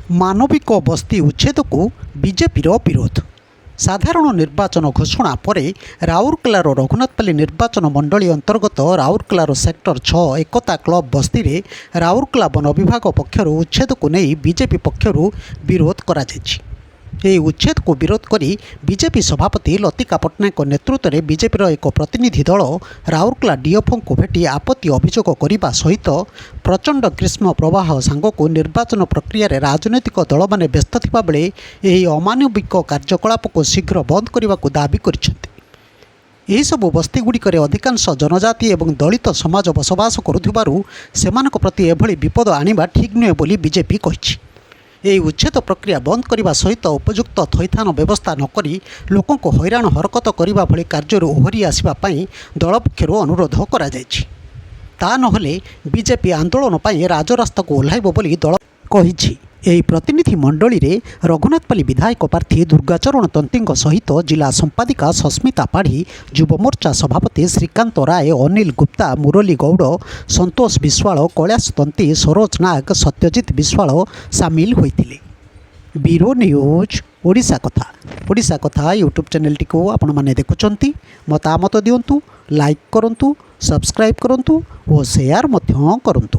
ମାନବିକ ବସ୍ତି ଉଚ୍ଛେଦକୁ ବିଜେପିର ବିରୋଧ। ସାଧାରଣ ନିର୍ବାଚନ ଘୋଷଣା ପରେ ରାଉରକେଲାର ରଘୁନାଥପାଲି ନିର୍ବାଚନ ମଣ୍ଡଳୀ ଅନ୍ତର୍ଗତ ରାଉରକେଲାର ସେକ୍ଟର 6 ଏକତା କ୍ଲବ ବସ୍ତିରେ ରାଉରକେଲା ବନ ବିଭାଗ ପକ୍ଷରୁ ଉଚ୍ଛେଦକୁ ନେଇ ବିଜେପି ପକ୍ଷରୁ ବିରୋଧ କରାଯାଇଛି। ଏହି ଉଚ୍ଛେଦକୁ ବିରୋଧ କରି ବିଜେପି ସଭାପତି ଲତିକା ପଟ୍ଟନାୟକଙ୍କ ନେତୃତ୍ୱରେ ବିଜେପିର ଏକ ପ୍ରତିନିଧି ଦଳ ରାଉରକେଲା ଡିଏଫଓଙ୍କୁ ଭେଟି ଆପତ୍ତି ଅଭିଯୋଗ କରିବା ସହିତ ପ୍ରଚଣ୍ଡ ଗ୍ରୀଷ୍ମ ପ୍ରବାହ ସାଙ୍ଗକୁ ନିର୍ବାଚନ ପ୍ରକ୍ରିୟାରେ ରାଜନୈତିକ ଦଳମାନେ ବ୍ୟସ୍ତ ଥିବାବେଳେ ଏହି ଅମାନବିକ କାର୍ଯ୍ୟକଳାପକୁ ଶୀଘ୍ର ବନ୍ଦ କରିବାକୁ ଦାବି କରିଛନ୍ତି। ଏହିସବୁ ବସ୍ତିଗୁଡ଼ିକରେ ଅଧିକାଂଶ ଜନଜାତି ଏବଂ ଦଳିତ ସମାଜ ବସବାସ କରୁଥିବାରୁ ସେମାନଙ୍କ ପ୍ରତି ଏଭଳି ବିପଦ ଆଣିବା ଠିକ୍ ନୁହେଁ ବୋଲି ବିଜେପି କହିଛି। ଏହି ଉଚ୍ଛେଦ ପ୍ରକ୍ରିୟା ବନ୍ଦ କରିବା ସହିତ ଉପଯୁକ୍ତ ଥଇଥାନ ବ୍ୟବସ୍ଥା ନକରି ଲୋକଙ୍କୁ ହଇରାଣ ହରକତ କରିବା ଭଳି କାର୍ଯ୍ୟରୁ ଓହରି ଆସିବା ପାଇଁ ଦଳ ପକ୍ଷରୁ ଅନୁରୋଧ କରାଯାଇଛି। ତା ନହେଲେ ବିଜେପି ଆନ୍ଦୋଳନ ପାଇଁ ରାଜରାସ୍ତାକୁ ଓହ୍ଲାଇବ ବୋଲି ଦଳ କହିଛି। ଏହି ପ୍ରତିନିଧି ମଣ୍ଡଳୀରେ ରଘୁନାଥପାଲି ବିଧାୟକ ପ୍ରାର୍ଥୀ ଦୁର୍ଗାଚରଣ ତନ୍ତୀଙ୍କ ସହିତ ଜିଲ୍ଲା ସମ୍ପାଦିକା ସସ୍ମିତା ପାଢ଼ୀ, ଯୁବମୋର୍ଚ୍ଚା ସଭାପତି ଶ୍ରୀକାନ୍ତ ରାୟ, ଅନିଲ ଗୁପ୍ତା, ମୁରଲୀ ଗୌଡ଼, ସନ୍ତୋଷ ବିଶ୍ୱାଳ, କୈଳାସ ତନ୍ତୀ, ସରୋଜ ନାଗ, ସତ୍ୟଜିତ ବିଶ୍ୱାଳ ସାମିଲ ହୋଇଥିଲେ। ବ୍ୟୁରୋ ନ୍ୟୁଜ ଓଡ଼ିଶା କଥା ୟୁଟ୍ୟୁବ୍ ଚ୍ୟାନେଲଟିକୁ ଆପଣମାନେ ଦେଖୁଛନ୍ତି। ମତାମତ ଦିଅନ୍ତୁ, ଲାଇକ୍ କରନ୍ତୁ, ସବସ୍କ୍ରାଇବ୍ କରନ୍ତୁ ଓ ସେୟାର ମଧ୍ୟ କରନ୍ତୁ।